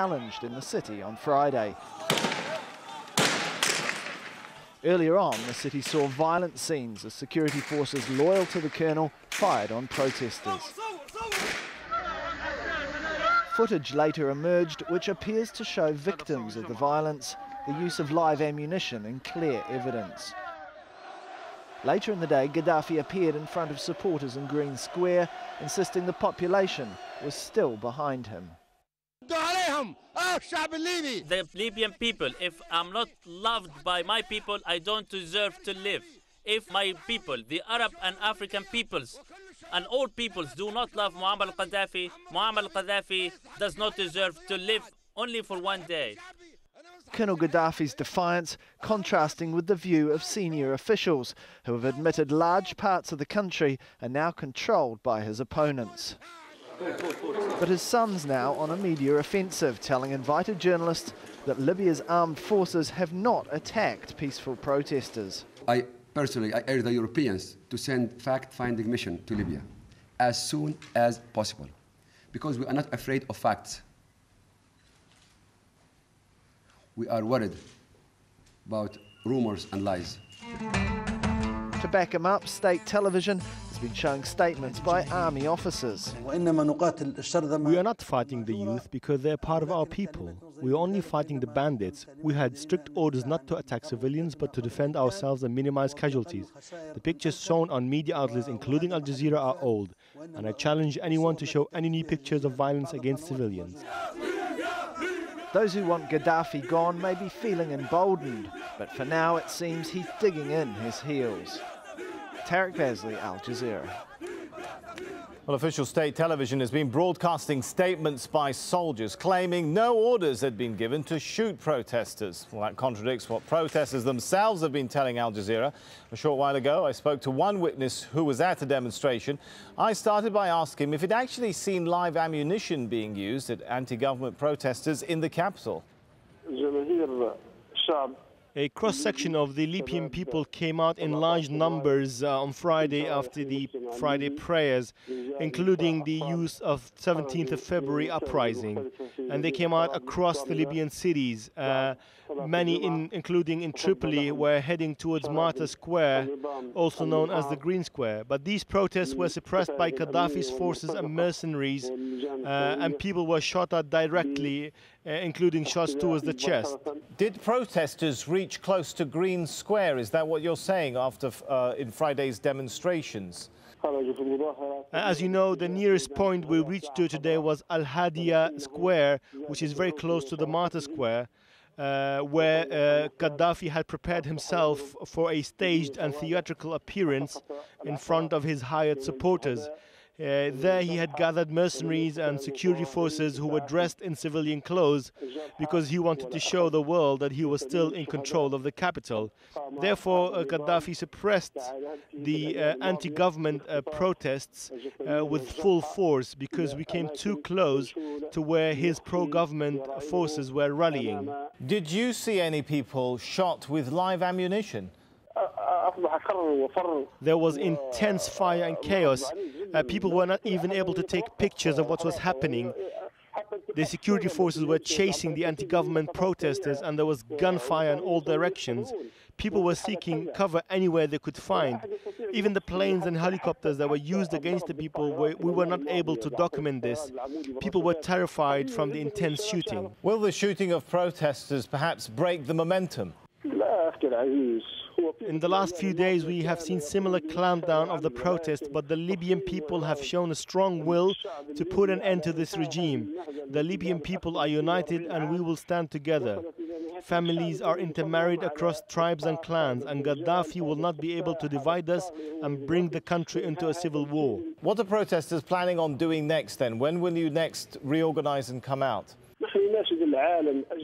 challenged in the city on Friday. Earlier on, the city saw violent scenes as security forces loyal to the colonel fired on protesters. Footage later emerged which appears to show victims of the violence the use of live ammunition in clear evidence. Later in the day, Gaddafi appeared in front of supporters in Green Square, insisting the population was still behind him. The Libyan people, if I'm not loved by my people, I don't deserve to live. If my people, the Arab and African peoples, and all peoples do not love Muammar al-Gaddafi does not deserve to live only for one day. Colonel Gaddafi's defiance contrasting with the view of senior officials who have admitted large parts of the country are now controlled by his opponents. But his son's now on a media offensive, telling invited journalists that Libya's armed forces have not attacked peaceful protesters. I urge the Europeans to send fact-finding mission to Libya as soon as possible, because we are not afraid of facts. We are worried about rumors and lies. To back him up, state television has been showing statements by army officers. We are not fighting the youth because they're part of our people. We are only fighting the bandits. We had strict orders not to attack civilians but to defend ourselves and minimize casualties. The pictures shown on media outlets, including AlJazeera, are old, and I challenge anyone to show any new pictures of violence against civilians. Those who want Gaddafi gone may be feeling emboldened, but for now it seems he's digging in his heels. Tarek Bazley, AlJazeera. Well, official state television has been broadcasting statements by soldiers claiming no orders had been given to shoot protesters. Well, that contradicts what protesters themselves have been telling AlJazeera. A short while ago, I spoke to one witness who was at a demonstration. I started by asking him if he'd actually seen live ammunition being used at anti-government protesters in the capital. A cross-section of the Libyan people came out in large numbers on Friday after the Friday prayers, including the use of 17th of February uprising. And they came out across the Libyan cities. Many, including in Tripoli, were heading towards Martyr Square, also known as the Green Square. But these protests were suppressed by Gaddafi's forces and mercenaries, and people were shot at directly, including shots towards the chest. Did protesters reach close to Green Square? Is that what you're saying after in Friday's demonstrations? As you know, the nearest point we reached to today was Al-Hadiya Square, which is very close to the Martyr Square, where Gaddafi had prepared himself for a staged and theatrical appearance in front of his hired supporters. There he had gathered mercenaries and security forces who were dressed in civilian clothes because he wanted to show the world that he was still in control of the capital. Therefore, Gaddafi suppressed the anti-government protests with full force because we came too close to where his pro-government forces were rallying. Did you see any people shot with live ammunition? There was intense fire and chaos. People were not even able to take pictures of what was happening. The security forces were chasing the anti-government protesters and there was gunfire in all directions. People were seeking cover anywhere they could find. Even the planes and helicopters that were used against the people, we were not able to document this. People were terrified from the intense shooting. Will the shooting of protesters perhaps break the momentum? In the last few days, we have seen similar clampdown of the protests, but the Libyan people have shown a strong will to put an end to this regime. The Libyan people are united and we will stand together. Families are intermarried across tribes and clans, and Gaddafi will not be able to divide us and bring the country into a civil war. What are protesters planning on doing next then? When will you next reorganize and come out?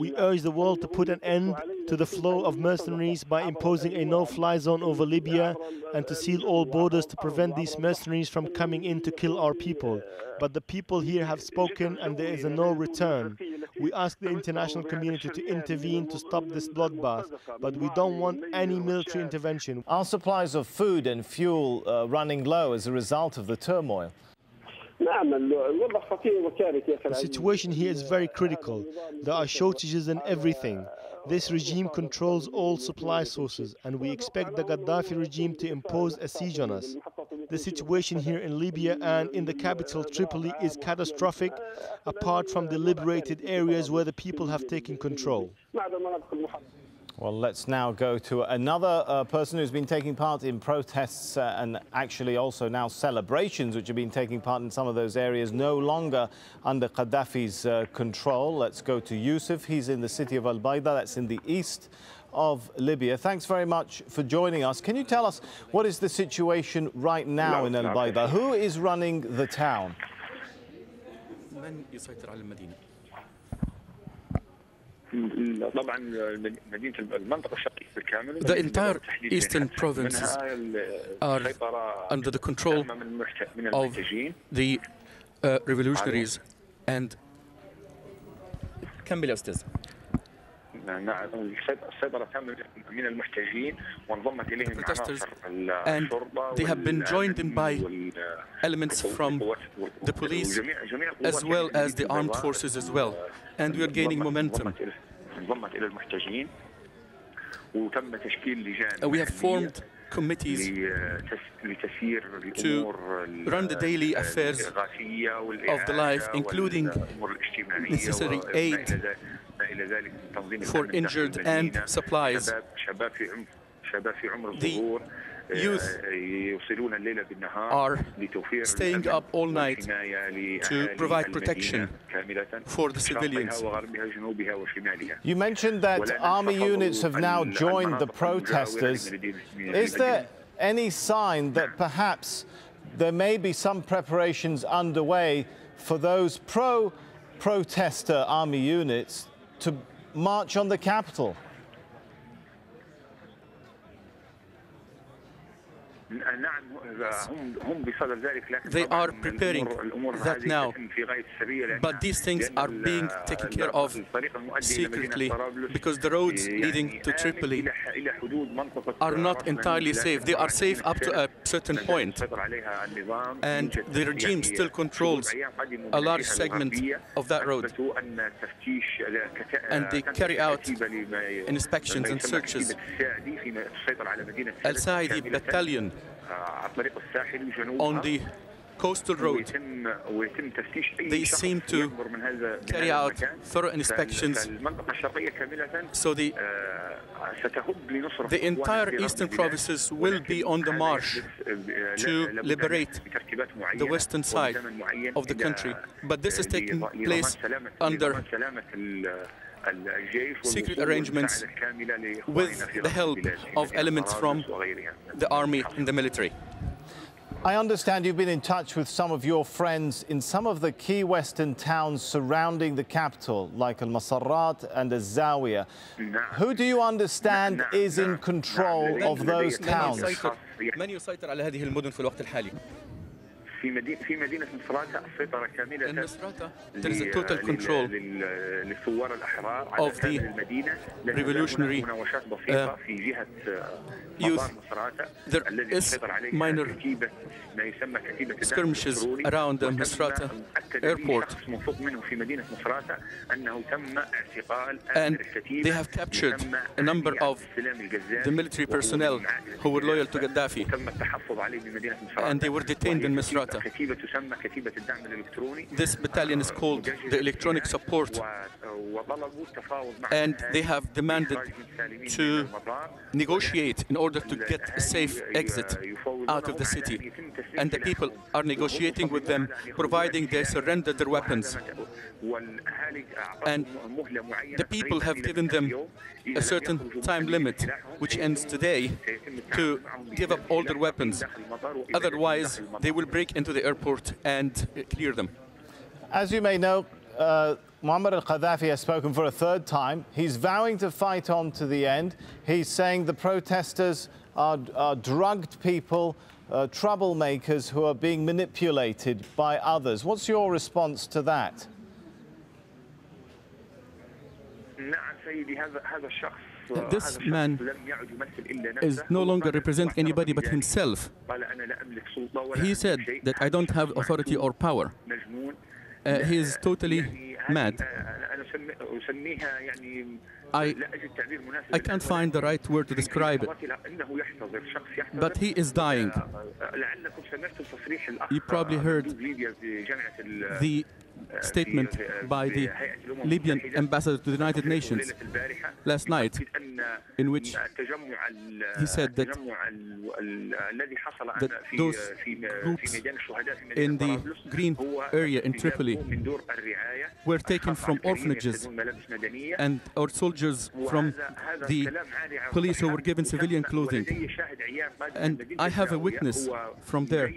We urge the world to put an end to the flow of mercenaries by imposing a no-fly zone over Libya and to seal all borders to prevent these mercenaries from coming in to kill our people. But the people here have spoken and there is a no return. We ask the international community to intervene to stop this bloodbath, but we don't want any military intervention. Are supplies of food and fuel running low as a result of the turmoil? The situation here is very critical. There are shortages in everything. This regime controls all supply sources, and we expect the Gaddafi regime to impose a siege on us. The situation here in Libya and in the capital Tripoli is catastrophic, apart from the liberated areas where the people have taken control. Well, let's now go to another person who's been taking part in protests and actually also now celebrations which have been taking part in some of those areas no longer under Gaddafi's control. Let's go to Yusuf. He's in the city of Al-Bayda, that's in the east of Libya. Thanks very much for joining us. Can you tell us what is the situation right now in Al-Bayda? Who is running the town? The entire eastern provinces are under the control of the revolutionaries and كمل يا أستاذ. Protesters, and they have been joined in by elements from the police as well as the armed forces as well, and we are gaining momentum. We have formed committees to run the daily affairs of the life, including necessary aid for injured and supplies. The youth are staying up all night to provide protection for the civilians. You mentioned that army units have now joined the protesters. Is there any sign that perhaps there may be some preparations underway for those pro-protester army units to march on the capital? They are preparing that now, but these things are being taken care of secretly because the roads leading to Tripoli are not entirely safe. They are safe up to a certain point, and the regime still controls a large segment of that road, and they carry out inspections and searches. Al-Saidi battalion on the coastal road, they seem to carry out thorough inspections. So the entire eastern provinces will be on the march to liberate the western side of the country. But this is taking place under secret arrangements with the help of elements from the army and the military. I understand you've been in touch with some of your friends in some of the key western towns surrounding the capital, like Al-Masarrat and Al-Zawiya. Who do you understand is in control of those towns? من يسيطر على هذه المدن في الوقت الحالي؟ In Misrata, there is a total control of the revolutionary youth. There is minor skirmishes around the Misrata airport, and they have captured a number of the military personnel who were loyal to Gaddafi, and they were detained in Misrata. This battalion is called the Electronic Support, and they have demanded to negotiate in order to get a safe exit out of the city. And the people are negotiating with them, providing they surrender their weapons. And the people have given them a certain time limit, which ends today, to give up all their weapons. Otherwise, they will break into the airport and clear them. As you may know, Muammar al-Gaddafi has spoken for a third time. He's vowing to fight on to the end. He's saying the protesters are drugged people, troublemakers who are being manipulated by others. What's your response to that? This man is no longer representing anybody but himself. He said that I don't have authority or power. He is totally mad. I can't find the right word to describe it, but he is dying. You probably heard the statement by the Libyan ambassador to the United Nations last night, in which he said that those groups in the green area in Tripoli were taken from orphanages, and our soldiers from the police who were given civilian clothing. And I have a witness from there,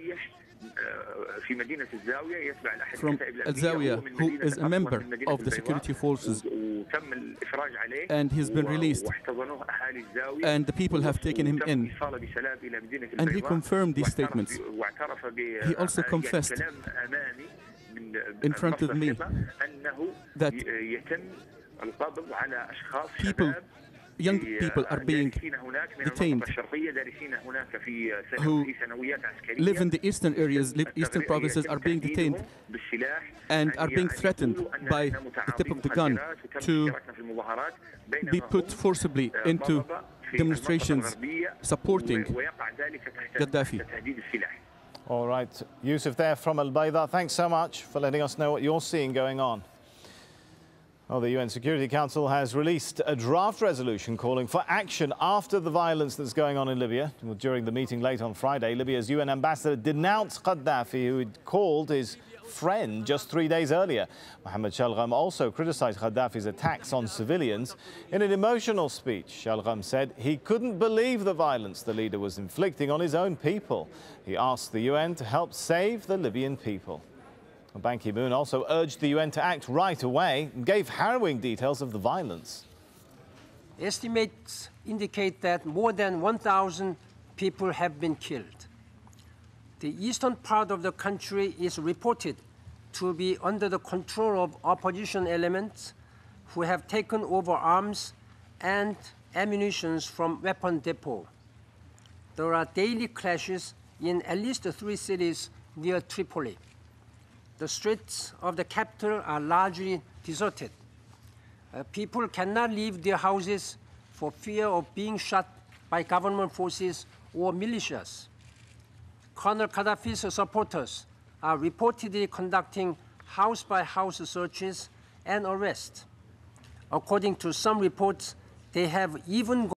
from AlJazeera, who is a member of the security forces, and he's been released, and the people have taken him in, and he confirmed these statements. He also confessed in front of me that young people are being detained who live in the eastern areas, eastern provinces, are being detained and are being threatened by the tip of the gun to be put forcibly into demonstrations supporting Gaddafi. All right, Yusuf there from Al-Bayda. Thanks so much for letting us know what you're seeing going on. Well, the UN Security Council has released a draft resolution calling for action after the violence that's going on in Libya. During the meeting late on Friday, Libya's UN ambassador denounced Gaddafi, who had called his friend just 3 days earlier. Mohammed Shalgham also criticized Gaddafi's attacks on civilians. In an emotional speech, Shalgham said he couldn't believe the violence the leader was inflicting on his own people. He asked the UN to help save the Libyan people. Ban Ki-moon also urged the UN to act right away and gave harrowing details of the violence. Estimates indicate that more than 1,000 people have been killed. The eastern part of the country is reported to be under the control of opposition elements who have taken over arms and ammunition from weapon depot. There are daily clashes in at least 3 cities near Tripoli. The streets of the capital are largely deserted. People cannot leave their houses for fear of being shot by government forces or militias. Colonel Gaddafi's supporters are reportedly conducting house-by-house searches and arrests. According to some reports, they have even